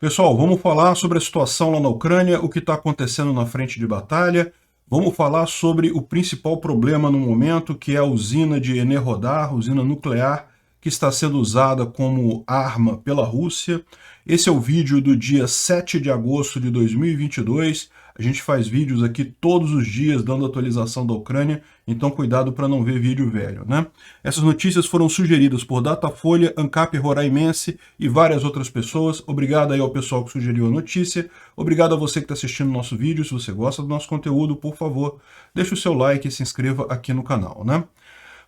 Pessoal, vamos falar sobre a situação lá na Ucrânia, o que está acontecendo na frente de batalha. Vamos falar sobre o principal problema no momento, que é a usina de Enerhodar, usina nuclear, que está sendo usada como arma pela Rússia. Esse é o vídeo do dia 7 de agosto de 2022. A gente faz vídeos aqui todos os dias dando atualização da Ucrânia, então cuidado para não ver vídeo velho, né? Essas notícias foram sugeridas por Datafolha, ANCAP Roraimense e várias outras pessoas. Obrigado aí ao pessoal que sugeriu a notícia. Obrigado a você que está assistindo o nosso vídeo. Se você gosta do nosso conteúdo, por favor, deixe o seu like e se inscreva aqui no canal, né?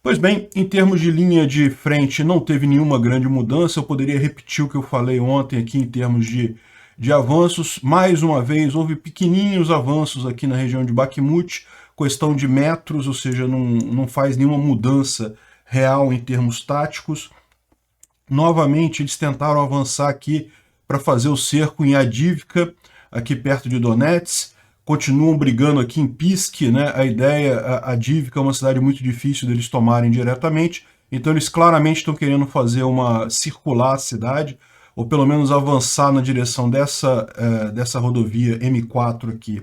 Pois bem, em termos de linha de frente, não teve nenhuma grande mudança. Eu poderia repetir o que eu falei ontem aqui em termos de avanços. Mais uma vez, houve pequenininhos avanços aqui na região de Bakhmut, questão de metros, ou seja, não faz nenhuma mudança real em termos táticos. Novamente, eles tentaram avançar aqui para fazer o cerco em Avdiivka, aqui perto de Donetsk. Continuam brigando aqui em Pisk, né? A ideia, a Avdiivka é uma cidade muito difícil deles tomarem diretamente, então eles claramente estão querendo fazer circular a cidade, ou pelo menos avançar na direção dessa rodovia M4 aqui,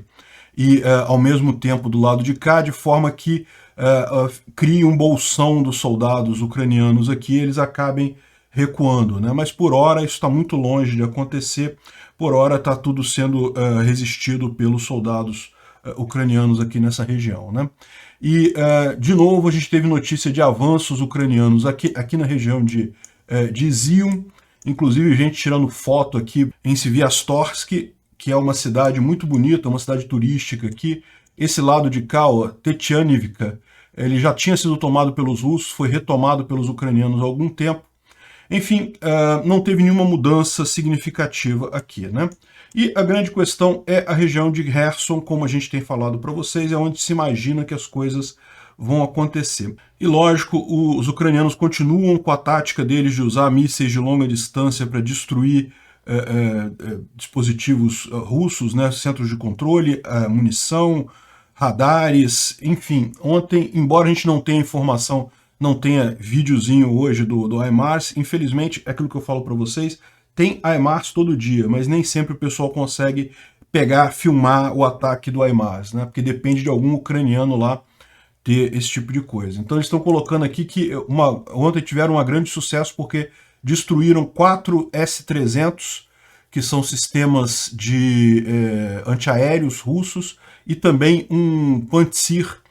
e ao mesmo tempo do lado de cá, de forma que crie um bolsão dos soldados ucranianos aqui, eles acabem recuando, né? Mas por hora isso está muito longe de acontecer, por hora está tudo sendo resistido pelos soldados ucranianos aqui nessa região, né? E, de novo, a gente teve notícia de avanços ucranianos aqui na região de Izium, inclusive gente tirando foto aqui em Sviatorsky, que é uma cidade muito bonita, uma cidade turística aqui. Esse lado de cá, ó, Tetianivka, ele já tinha sido tomado pelos russos, foi retomado pelos ucranianos há algum tempo. Enfim, não teve nenhuma mudança significativa aqui, né? E a grande questão é a região de Kherson, como a gente tem falado para vocês, é onde se imagina que as coisas vão acontecer. E lógico, os ucranianos continuam com a tática deles de usar mísseis de longa distância para destruir dispositivos russos, né? Centros de controle, munição, radares, enfim. Ontem, embora a gente não tenha informação, não tenha videozinho hoje do HIMARS, infelizmente, é aquilo que eu falo para vocês, tem HIMARS todo dia, mas nem sempre o pessoal consegue pegar, filmar o ataque do HIMARS, né? Porque depende de algum ucraniano lá ter esse tipo de coisa. Então eles estão colocando aqui que ontem tiveram um grande sucesso porque destruíram 4 S-300, que são sistemas de antiaéreos russos, e também um Pantsir,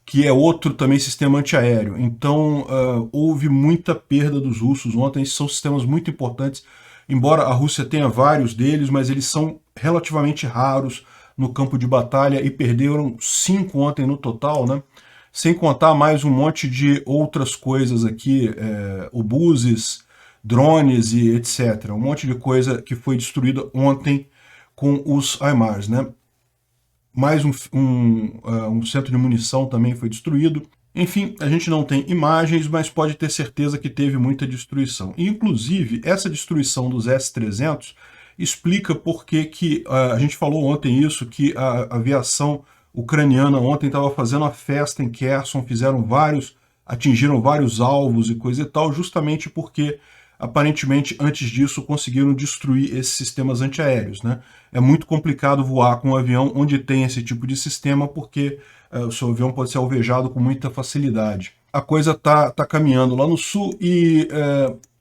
que é outro também sistema antiaéreo. Então houve muita perda dos russos ontem. Esses são sistemas muito importantes, embora a Rússia tenha vários deles, mas eles são relativamente raros no campo de batalha, e perderam 5 ontem no total, né? Sem contar mais um monte de outras coisas aqui, obuses, drones e etc. Um monte de coisa que foi destruída ontem com os HIMARS, né? Mais um centro de munição também foi destruído. Enfim, a gente não tem imagens, mas pode ter certeza que teve muita destruição. E, inclusive, essa destruição dos S-300 explica por que a gente falou ontem isso, que a aviação ucraniana ontem estava fazendo a festa em Kherson, atingiram vários alvos e coisa e tal, justamente porque aparentemente, antes disso, conseguiram destruir esses sistemas antiaéreos, né? É muito complicado voar com um avião onde tem esse tipo de sistema, porque o seu avião pode ser alvejado com muita facilidade. A coisa tá caminhando lá no sul, e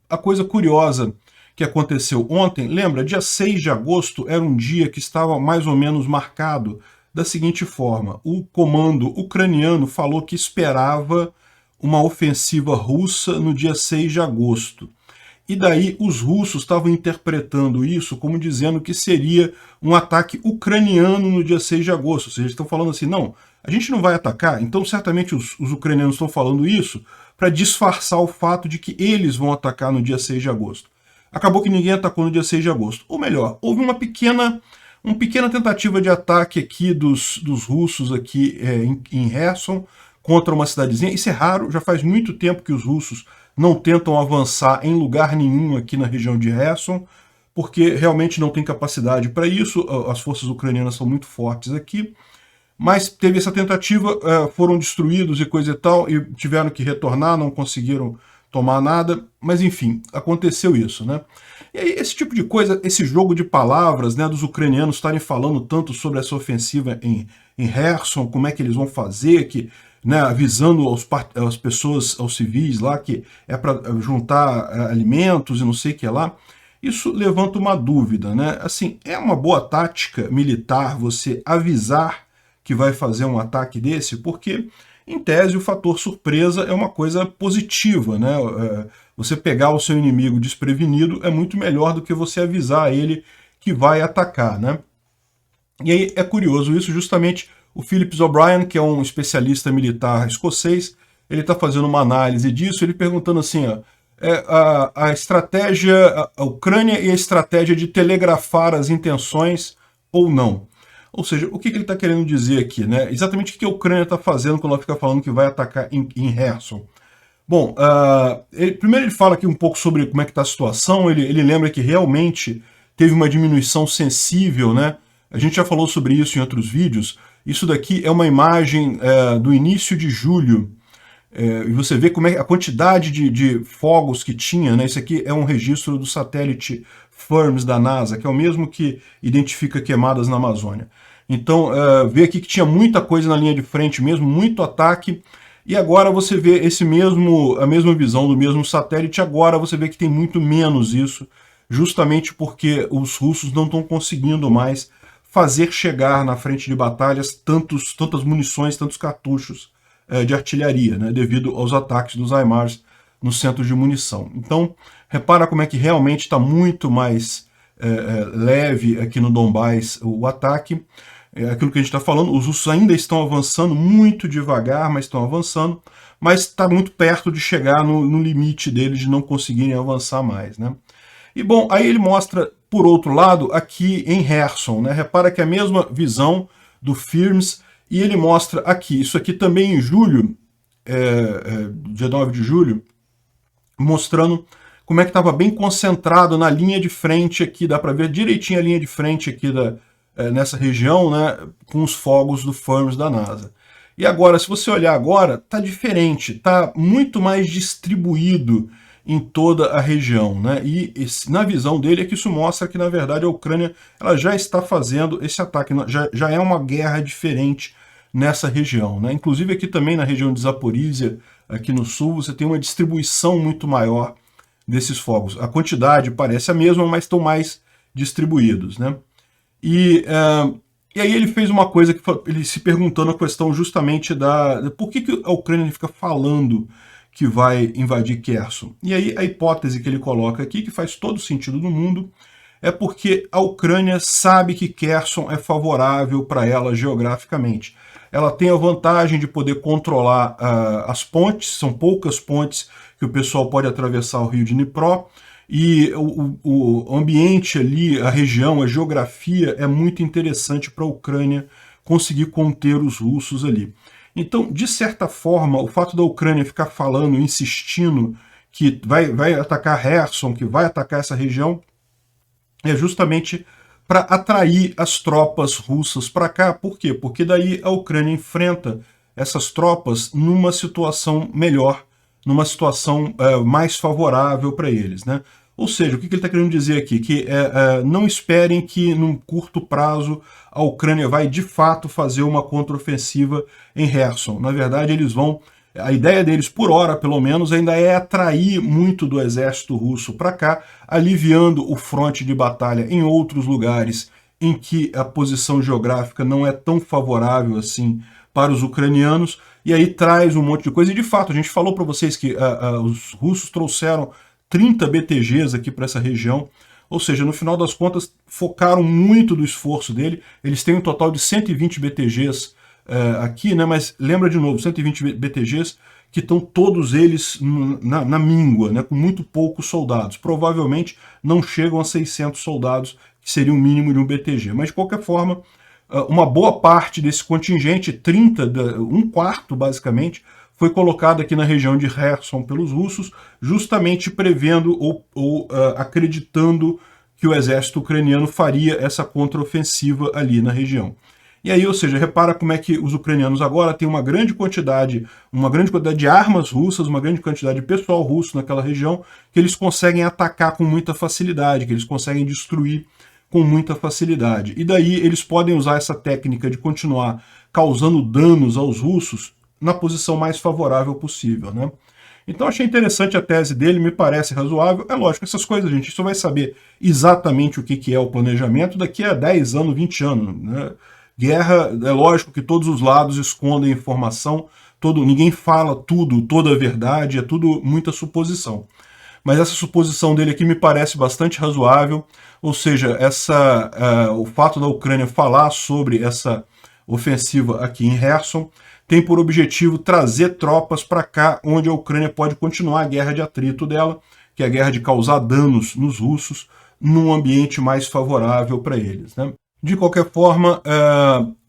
a coisa curiosa que aconteceu ontem, lembra, dia 6 de agosto era um dia que estava mais ou menos marcado da seguinte forma: o comando ucraniano falou que esperava uma ofensiva russa no dia 6 de agosto. E daí os russos estavam interpretando isso como dizendo que seria um ataque ucraniano no dia 6 de agosto. Ou seja, eles estão falando assim, não, a gente não vai atacar. Então certamente os ucranianos estão falando isso para disfarçar o fato de que eles vão atacar no dia 6 de agosto. Acabou que ninguém atacou no dia 6 de agosto. Ou melhor, houve uma pequena tentativa de ataque aqui dos russos aqui em Kherson contra uma cidadezinha. Isso é raro, já faz muito tempo que os russos não tentam avançar em lugar nenhum aqui na região de Kherson, porque realmente não tem capacidade para isso, as forças ucranianas são muito fortes aqui, mas teve essa tentativa, foram destruídos e coisa e tal, e tiveram que retornar, não conseguiram tomar nada, mas enfim, aconteceu isso, né? E aí esse tipo de coisa, esse jogo de palavras, né, dos ucranianos estarem falando tanto sobre essa ofensiva em Kherson, como é que eles vão fazer, que, né, avisando às pessoas, aos civis lá, que é para juntar alimentos e não sei o que lá, isso levanta uma dúvida, né? Assim, é uma boa tática militar você avisar que vai fazer um ataque desse, porque, em tese, o fator surpresa é uma coisa positiva, né? Você pegar o seu inimigo desprevenido é muito melhor do que você avisar ele que vai atacar, né? E aí é curioso isso, justamente o Phillips O'Brien, que é um especialista militar escocês, ele está fazendo uma análise disso, ele perguntando assim, ó, a estratégia, a Ucrânia e a estratégia de telegrafar as intenções ou não. Ou seja, o que ele está querendo dizer aqui, né? Exatamente o que a Ucrânia está fazendo quando ela fica falando que vai atacar em Kherson. Bom, primeiro ele fala aqui um pouco sobre como é que está a situação, ele lembra que realmente teve uma diminuição sensível, né? A gente já falou sobre isso em outros vídeos. Isso daqui é uma imagem do início de julho, e você vê como é a quantidade de fogos que tinha, né? Isso aqui é um registro do satélite FIRMS da NASA, que é o mesmo que identifica queimadas na Amazônia. Então, vê aqui que tinha muita coisa na linha de frente mesmo, muito ataque, e agora você vê a mesma visão do mesmo satélite, agora você vê que tem muito menos isso, justamente porque os russos não estão conseguindo mais fazer chegar na frente de batalhas tantas munições, tantos cartuchos de artilharia, né, devido aos ataques dos HIMARS no centro de munição. Então, repara como é que realmente está muito mais leve aqui no Donbás o ataque. É aquilo que a gente está falando, os russos ainda estão avançando muito devagar, mas estão avançando, mas está muito perto de chegar no limite deles de não conseguirem avançar mais, né? E bom, aí ele mostra, por outro lado, aqui em Kherson, né? Repara que é a mesma visão do FIRMS, e ele mostra aqui, isso aqui também em julho, dia 9 de julho, mostrando como é que estava bem concentrado na linha de frente aqui, dá para ver direitinho a linha de frente aqui nessa região, né, com os fogos do FIRMS da NASA. E agora, se você olhar agora, está diferente, está muito mais distribuído em toda a região, né? E na visão dele é que isso mostra que, na verdade, a Ucrânia ela já está fazendo esse ataque, já é uma guerra diferente nessa região, né? Inclusive aqui também na região de Zaporizhia, aqui no sul, você tem uma distribuição muito maior desses fogos. A quantidade parece a mesma, mas estão mais distribuídos, né? E aí ele fez uma coisa que ele se perguntando a questão justamente por que a Ucrânia fica falando que vai invadir Kherson. E aí a hipótese que ele coloca aqui, que faz todo sentido no mundo, é porque a Ucrânia sabe que Kherson é favorável para ela geograficamente. Ela tem a vantagem de poder controlar as pontes, são poucas pontes que o pessoal pode atravessar o rio de Dnipro, e o ambiente ali, a região, a geografia é muito interessante para a Ucrânia conseguir conter os russos ali. Então, de certa forma, o fato da Ucrânia ficar falando, insistindo que vai atacar Kherson, que vai atacar essa região, é justamente para atrair as tropas russas para cá. Por quê? Porque daí a Ucrânia enfrenta essas tropas numa situação melhor, numa situação mais favorável para eles, né? Ou seja, o que ele está querendo dizer aqui? Que não esperem que, num curto prazo, a Ucrânia vai, de fato, fazer uma contraofensiva em Kherson. Na verdade, eles vão... A ideia deles, por hora, pelo menos, ainda é atrair muito do exército russo para cá, aliviando o fronte de batalha em outros lugares em que a posição geográfica não é tão favorável assim para os ucranianos, e aí traz um monte de coisa. E, de fato, a gente falou para vocês que os russos trouxeram 30 BTGs aqui para essa região, ou seja, no final das contas, focaram muito do esforço dele. Eles têm um total de 120 BTGs aqui, né? Mas lembra de novo, 120 BTGs que estão todos eles na míngua, né? Com muito poucos soldados. Provavelmente não chegam a 600 soldados, que seria o mínimo de um BTG. Mas, de qualquer forma, uma boa parte desse contingente, um quarto basicamente, foi colocado aqui na região de Kherson pelos russos, justamente prevendo ou acreditando que o exército ucraniano faria essa contraofensiva ali na região. E aí, ou seja, repara como é que os ucranianos agora têm uma grande quantidade de armas russas, uma grande quantidade de pessoal russo naquela região, que eles conseguem atacar com muita facilidade, que eles conseguem destruir com muita facilidade. E daí eles podem usar essa técnica de continuar causando danos aos russos na posição mais favorável possível, né? Então achei interessante a tese dele, me parece razoável. É lógico, essas coisas a gente só vai saber exatamente o que é o planejamento daqui a 10 anos, 20 anos, né? Guerra, é lógico que todos os lados escondem informação, ninguém fala tudo, toda a verdade, é tudo muita suposição. Mas essa suposição dele aqui me parece bastante razoável, ou seja, o fato da Ucrânia falar sobre essa ofensiva aqui em Kherson tem por objetivo trazer tropas para cá, onde a Ucrânia pode continuar a guerra de atrito dela, que é a guerra de causar danos nos russos, num ambiente mais favorável para eles, né? De qualquer forma,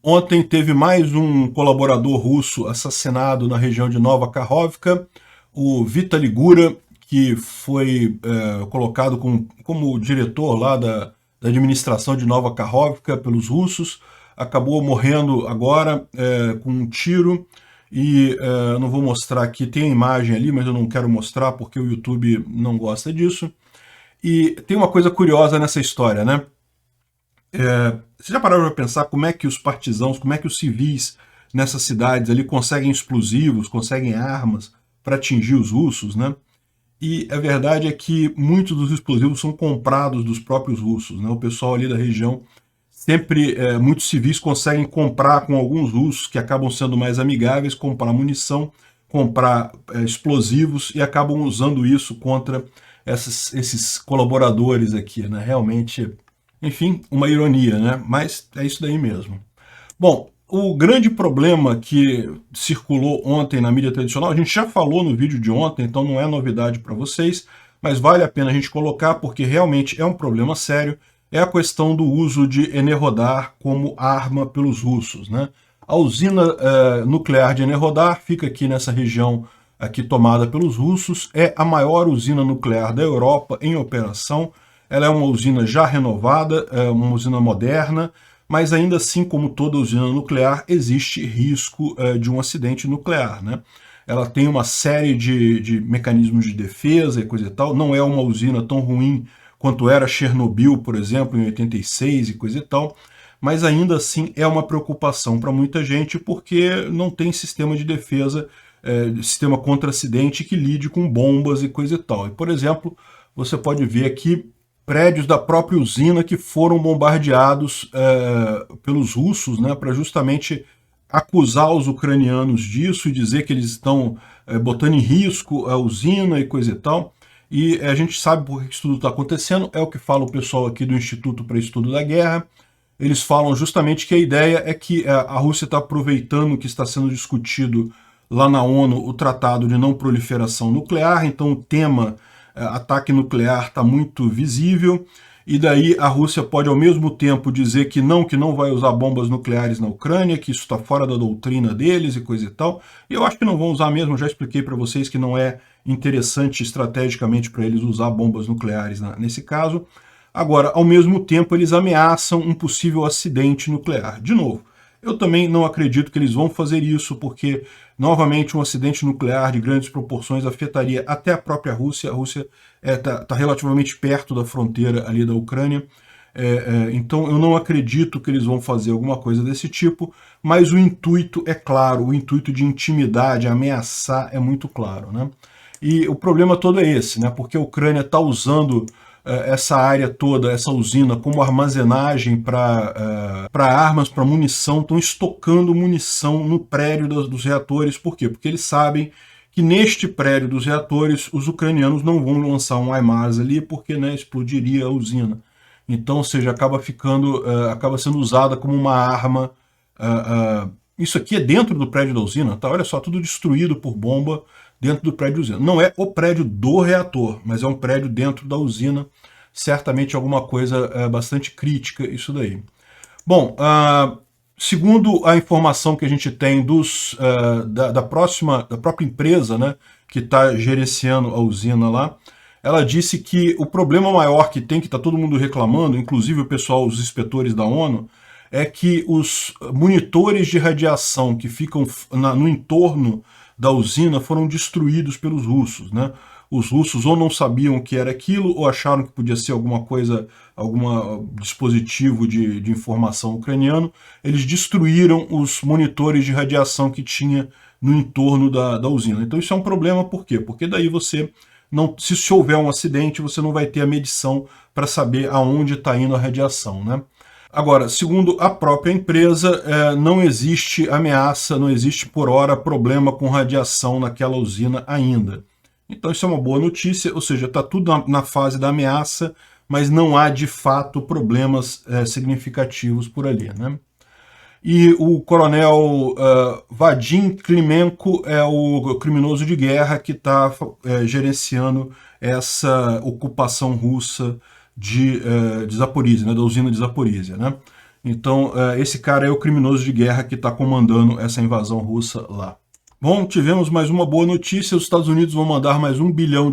ontem teve mais um colaborador russo assassinado na região de Nova Kakhovka, o Vitaly Gura, que foi colocado como diretor lá da administração de Nova Kakhovka pelos russos, acabou morrendo agora com um tiro, e não vou mostrar aqui, tem a imagem ali, mas eu não quero mostrar porque o YouTube não gosta disso. E tem uma coisa curiosa nessa história, né? Você já parou para pensar como é que os partisãos, como é que os civis nessas cidades ali conseguem explosivos, conseguem armas para atingir os russos, né? E a verdade é que muitos dos explosivos são comprados dos próprios russos, né? O pessoal ali da região, sempre muitos civis conseguem comprar com alguns russos que acabam sendo mais amigáveis, comprar munição, comprar explosivos e acabam usando isso contra esses colaboradores aqui, né? Realmente, enfim, uma ironia, né? Mas é isso daí mesmo. Bom, o grande problema que circulou ontem na mídia tradicional, a gente já falou no vídeo de ontem, então não é novidade para vocês, mas vale a pena a gente colocar porque realmente é um problema sério, é a questão do uso de Enerhodar como arma pelos russos, né? A usina nuclear de Enerhodar fica aqui nessa região aqui tomada pelos russos, é a maior usina nuclear da Europa em operação. Ela é uma usina já renovada, é uma usina moderna, mas ainda assim, como toda usina nuclear, existe risco de um acidente nuclear, né? Ela tem uma série de mecanismos de defesa e coisa e tal, não é uma usina tão ruim quanto era Chernobyl, por exemplo, em 86 e coisa e tal, mas ainda assim é uma preocupação para muita gente porque não tem sistema de defesa, sistema contra acidente que lide com bombas e coisa e tal. E, por exemplo, você pode ver aqui prédios da própria usina que foram bombardeados pelos russos, né, para justamente acusar os ucranianos disso e dizer que eles estão botando em risco a usina e coisa e tal. E a gente sabe por que isso tudo está acontecendo, é o que fala o pessoal aqui do Instituto para Estudo da Guerra. Eles falam justamente que a ideia é que a Rússia está aproveitando o que está sendo discutido lá na ONU, o Tratado de Não Proliferação Nuclear, então o tema ataque nuclear está muito visível, e daí a Rússia pode ao mesmo tempo dizer que não vai usar bombas nucleares na Ucrânia, que isso está fora da doutrina deles e coisa e tal, e eu acho que não vão usar mesmo, eu já expliquei para vocês que não é interessante estrategicamente para eles usar bombas nucleares nesse caso. Agora, ao mesmo tempo, eles ameaçam um possível acidente nuclear. De novo, eu também não acredito que eles vão fazer isso, porque, novamente, um acidente nuclear de grandes proporções afetaria até a própria Rússia. A Rússia está relativamente perto da fronteira ali da Ucrânia. Então, eu não acredito que eles vão fazer alguma coisa desse tipo, mas o intuito é claro, o intuito de intimidar, de ameaçar é muito claro, né? E o problema todo é esse, né? Porque a Ucrânia está usando essa área toda, essa usina, como armazenagem para armas, para munição, estão estocando munição no prédio dos reatores. Por quê? Porque eles sabem que neste prédio dos reatores os ucranianos não vão lançar um HIMARS ali, porque, né, explodiria a usina. Então, ou seja, acaba sendo usada como uma arma. Isso aqui é dentro do prédio da usina, tá? Olha só, tudo destruído por bomba dentro do prédio da usina. Não é o prédio do reator, mas é um prédio dentro da usina. Certamente alguma coisa bastante crítica isso daí. Bom, segundo a informação que a gente tem da própria empresa, né, que está gerenciando a usina lá, ela disse que o problema maior que está todo mundo reclamando, inclusive o pessoal, os inspetores da ONU, é que os monitores de radiação que ficam no entorno da usina foram destruídos pelos russos, né? Os russos ou não sabiam o que era aquilo, ou acharam que podia ser alguma coisa, algum dispositivo de informação ucraniano. Eles destruíram os monitores de radiação que tinha no entorno da usina. Então isso é um problema, por quê? Porque daí você não, se houver um acidente, você não vai ter a medição para saber aonde está indo a radiação, né? Agora, segundo a própria empresa, não existe ameaça, não existe por hora problema com radiação naquela usina ainda. Então isso é uma boa notícia, ou seja, está tudo na fase da ameaça, mas não há de fato problemas significativos por ali, né? E o coronel Vadim Klimenko é o criminoso de guerra que está gerenciando essa ocupação russa de Zaporizhzhia, né, da usina de Zaporizhzhia, né? Então esse cara é o criminoso de guerra que está comandando essa invasão russa lá. Bom, tivemos mais uma boa notícia. Os Estados Unidos vão mandar mais $1 bilhão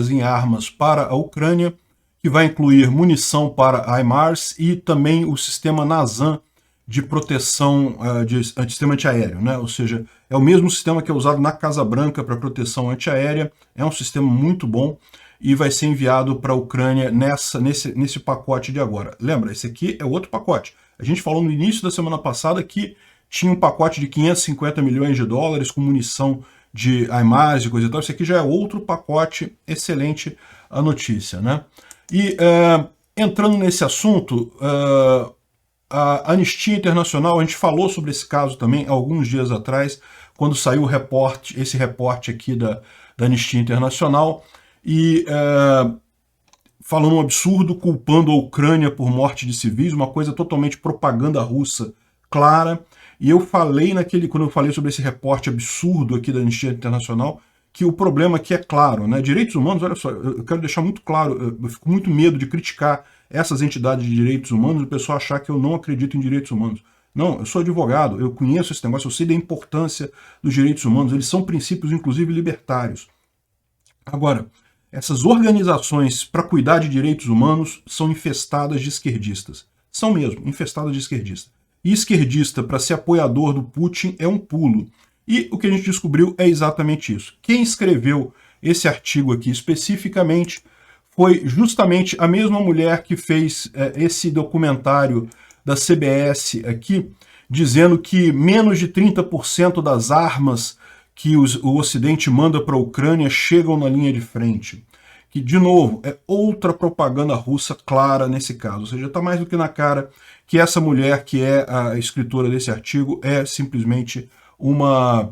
em armas para a Ucrânia, que vai incluir munição para HIMARS e também o sistema NASAM de proteção de sistema antiaéreo, né? Ou seja, é o mesmo sistema que é usado na Casa Branca para proteção antiaérea, é um sistema muito bom e vai ser enviado para a Ucrânia nesse pacote de agora. Lembra, esse aqui é outro pacote. A gente falou no início da semana passada que tinha um pacote de $550 milhões com munição de HIMARS e coisa e tal. Esse aqui já é outro pacote, excelente a notícia, né? E entrando nesse assunto, a Anistia Internacional, a gente falou sobre esse caso também alguns dias atrás, quando saiu esse reporte aqui da Anistia Internacional, e falando um absurdo, culpando a Ucrânia por morte de civis, uma coisa totalmente propaganda russa clara. E eu falei quando eu falei sobre esse reporte absurdo aqui da Anistia Internacional, que o problema aqui é claro, né? Direitos humanos, olha só, eu quero deixar muito claro, eu fico com muito medo de criticar essas entidades de direitos humanos e o pessoal achar que eu não acredito em direitos humanos. Não, eu sou advogado, eu conheço esse negócio, eu sei da importância dos direitos humanos, eles são princípios, inclusive, libertários. Agora, essas organizações para cuidar de direitos humanos são infestadas de esquerdistas. São mesmo, infestadas de esquerdistas. E esquerdista, para ser apoiador do Putin, é um pulo. E o que a gente descobriu é exatamente isso. Quem escreveu esse artigo aqui especificamente foi justamente a mesma mulher que fez esse documentário da CBS aqui, dizendo que menos de 30% das armas que o Ocidente manda para a Ucrânia chegam na linha de frente. Que, de novo, é outra propaganda russa clara nesse caso. Ou seja, está mais do que na cara que essa mulher, que é a escritora desse artigo, é simplesmente uma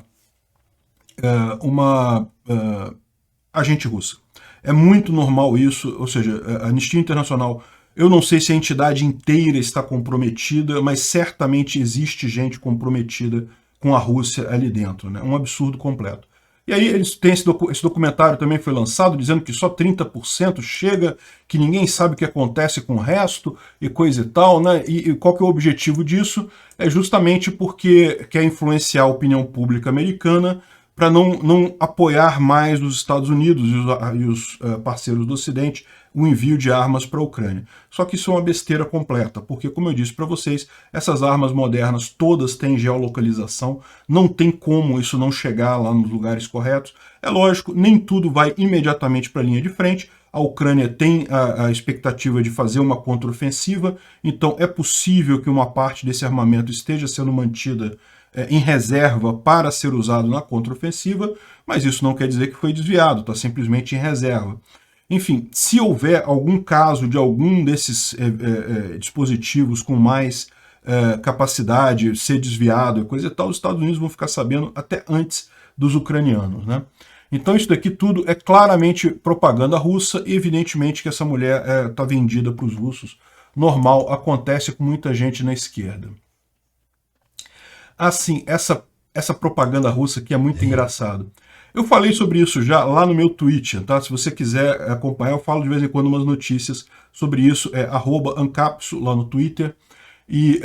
agente russa. É muito normal isso, ou seja, a Anistia Internacional, eu não sei se a entidade inteira está comprometida, mas certamente existe gente comprometida com a Rússia ali dentro, né? Um absurdo completo. E aí eles têm esse documentário também foi lançado, dizendo que só 30% chega, que ninguém sabe o que acontece com o resto, e coisa e tal, né? E qual que é o objetivo disso? É justamente porque quer influenciar a opinião pública americana para não apoiar mais os Estados Unidos e os parceiros do Ocidente o envio de armas para a Ucrânia. Só que isso é uma besteira completa, porque, como eu disse para vocês, essas armas modernas todas têm geolocalização, não tem como isso não chegar lá nos lugares corretos. É lógico, nem tudo vai imediatamente para a linha de frente, a Ucrânia tem a expectativa de fazer uma contraofensiva, então é possível que uma parte desse armamento esteja sendo mantida em reserva para ser usado na contraofensiva, mas isso não quer dizer que foi desviado, está simplesmente em reserva. Enfim, se houver algum caso de algum desses dispositivos com mais capacidade ser desviado e coisa e tal, os Estados Unidos vão ficar sabendo até antes dos ucranianos, né? Então isso daqui tudo é claramente propaganda russa e evidentemente que essa mulher está vendida para os russos. Normal, acontece com muita gente na esquerda. Assim, essa propaganda russa aqui é muito engraçado. Eu falei sobre isso já lá no meu Twitter, tá? Se você quiser acompanhar, eu falo de vez em quando umas notícias sobre isso, @ancapsu lá no Twitter, e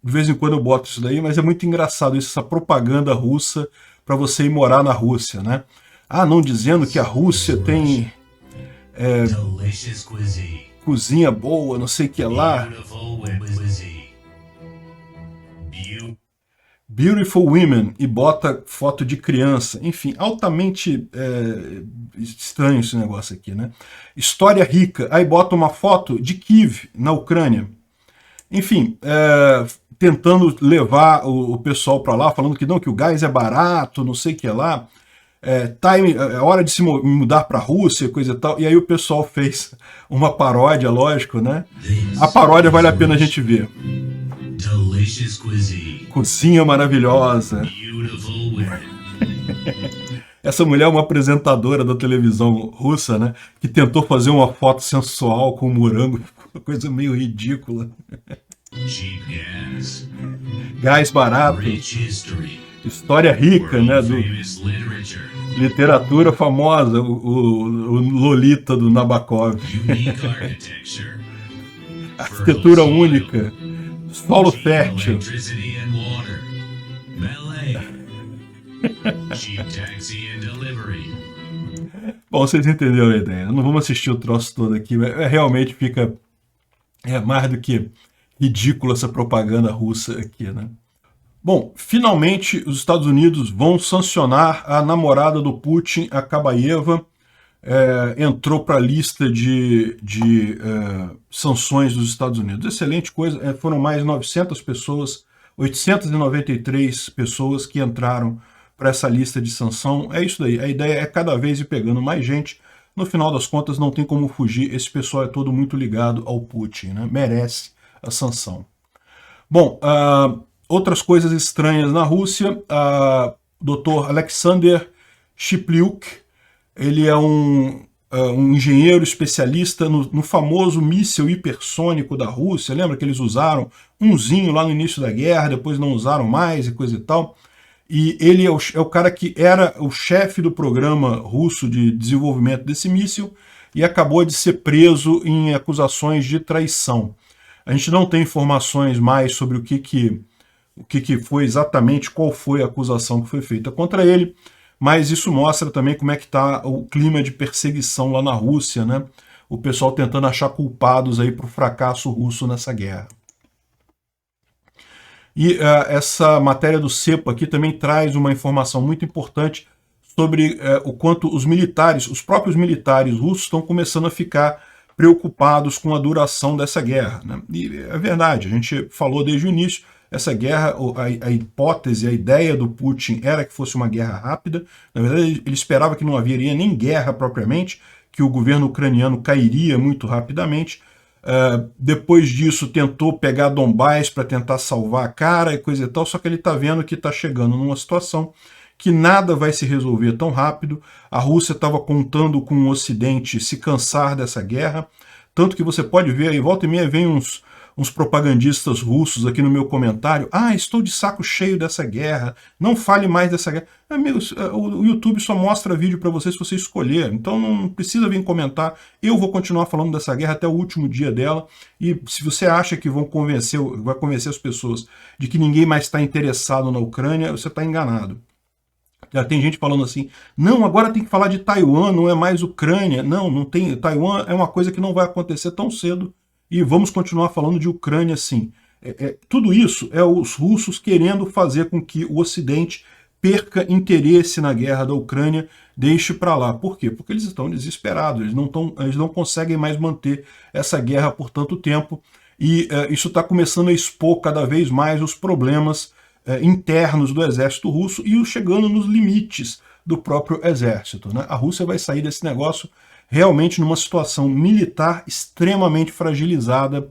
de vez em quando eu boto isso daí, mas é muito engraçado isso, essa propaganda russa para você ir morar na Rússia, né? Ah, não dizendo que a Rússia tem cozinha boa, não sei o que lá. Beautiful Women e bota foto de criança. Enfim, altamente estranho esse negócio aqui, né? História rica, aí bota uma foto de Kiev, na Ucrânia. Enfim, tentando levar o pessoal para lá, falando que não, que o gás é barato, não sei o que lá. É hora de se mudar para a Rússia, coisa e tal. E aí o pessoal fez uma paródia, lógico, né? A paródia vale a pena a gente ver. Delicious cuisine. Cozinha maravilhosa. Beautiful women. Essa mulher é uma apresentadora da televisão russa, né? Que tentou fazer uma foto sensual com um morango. Uma coisa meio ridícula. Cheap gas. Gás barato. Rich history. História rica, né? Do Famous literature. literatura famosa. O Lolita do Nabokov. Unique architecture. Arquitetura única. Solo fértil. Electricity and water. Ballet. Cheap taxi and delivery. Bom, vocês entenderam a ideia. Não vamos assistir o troço todo aqui, mas realmente fica mais do que ridícula essa propaganda russa aqui, né? Bom, finalmente os Estados Unidos vão sancionar a namorada do Putin, a Kabaeva, entrou para a lista de sanções dos Estados Unidos. Excelente coisa, foram mais 900 pessoas, 893 pessoas que entraram para essa lista de sanção. É isso daí, a ideia é cada vez ir pegando mais gente. No final das contas, não tem como fugir, esse pessoal é todo muito ligado ao Putin, né? Merece a sanção. Bom, outras coisas estranhas na Rússia, Dr. Alexander Shiplyuk, ele é um engenheiro especialista no famoso míssil hipersônico da Rússia. Lembra que eles usaram umzinho lá no início da guerra, depois não usaram mais e coisa e tal. E ele é o cara que era o chefe do programa russo de desenvolvimento desse míssil e acabou de ser preso em acusações de traição. A gente não tem informações mais sobre o que foi exatamente, qual foi a acusação que foi feita contra ele, mas isso mostra também como é que está o clima de perseguição lá na Rússia, né? O pessoal tentando achar culpados aí para o fracasso russo nessa guerra. E essa matéria do Cepo aqui também traz uma informação muito importante sobre o quanto os próprios militares russos estão começando a ficar preocupados com a duração dessa guerra, né? E é verdade, a gente falou desde o início, essa guerra, a hipótese, a ideia do Putin era que fosse uma guerra rápida. Na verdade, ele esperava que não haveria nem guerra propriamente, que o governo ucraniano cairia muito rapidamente. Depois disso, tentou pegar Donbás para tentar salvar a cara e coisa e tal, só que ele está vendo que está chegando numa situação que nada vai se resolver tão rápido. A Rússia estava contando com o Ocidente se cansar dessa guerra, tanto que você pode ver aí, volta e meia vem uns propagandistas russos aqui no meu comentário, estou de saco cheio dessa guerra, não fale mais dessa guerra. Amigos, o YouTube só mostra vídeo para você se você escolher, então não precisa vir comentar, eu vou continuar falando dessa guerra até o último dia dela, e se você acha que vai convencer as pessoas de que ninguém mais está interessado na Ucrânia, você está enganado. Já tem gente falando assim, não, agora tem que falar de Taiwan, não é mais Ucrânia. Não tem. Taiwan é uma coisa que não vai acontecer tão cedo e vamos continuar falando de Ucrânia sim. Tudo isso é os russos querendo fazer com que o Ocidente perca interesse na guerra da Ucrânia, deixe para lá. Por quê? Porque eles estão desesperados, eles não conseguem mais manter essa guerra por tanto tempo e isso está começando a expor cada vez mais os problemas internos do exército russo e chegando nos limites do próprio exército, né? A Rússia vai sair desse negócio realmente numa situação militar extremamente fragilizada,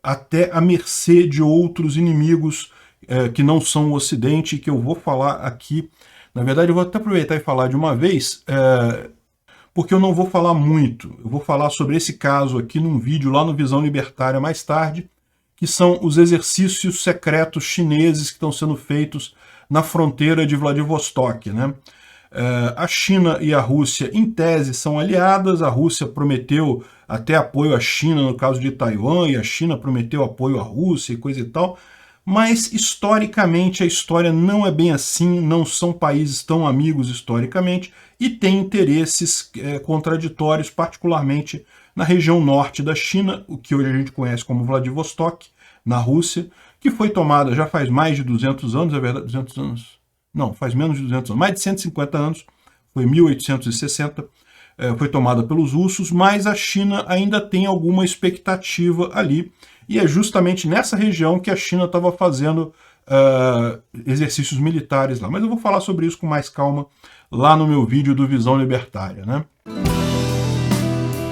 até à mercê de outros inimigos que não são o Ocidente, que eu vou falar aqui. Na verdade, eu vou até aproveitar e falar de uma vez, porque eu não vou falar muito. Eu vou falar sobre esse caso aqui num vídeo lá no Visão Libertária mais tarde, que são os exercícios secretos chineses que estão sendo feitos na fronteira de Vladivostok, né? A China e a Rússia, em tese, são aliadas. A Rússia prometeu até apoio à China no caso de Taiwan, e a China prometeu apoio à Rússia e coisa e tal. Mas, historicamente, a história não é bem assim, não são países tão amigos historicamente, e têm interesses contraditórios, particularmente na região norte da China, o que hoje a gente conhece como Vladivostok, na Rússia, que foi tomada já faz mais de 200 anos, é verdade, 200 anos? Não, faz menos de 200 anos, mais de 150 anos, foi 1860, foi tomada pelos russos, mas a China ainda tem alguma expectativa ali, e é justamente nessa região que a China estava fazendo exercícios militares lá. Mas eu vou falar sobre isso com mais calma lá no meu vídeo do Visão Libertária, né?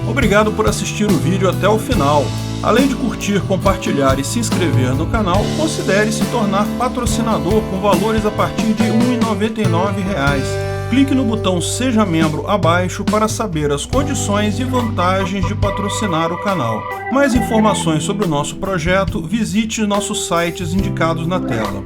Obrigado por assistir o vídeo até o final. Além de curtir, compartilhar e se inscrever no canal, considere se tornar patrocinador com valores a partir de R$ 1,99. Clique no botão Seja Membro abaixo para saber as condições e vantagens de patrocinar o canal. Mais informações sobre o nosso projeto, visite nossos sites indicados na tela.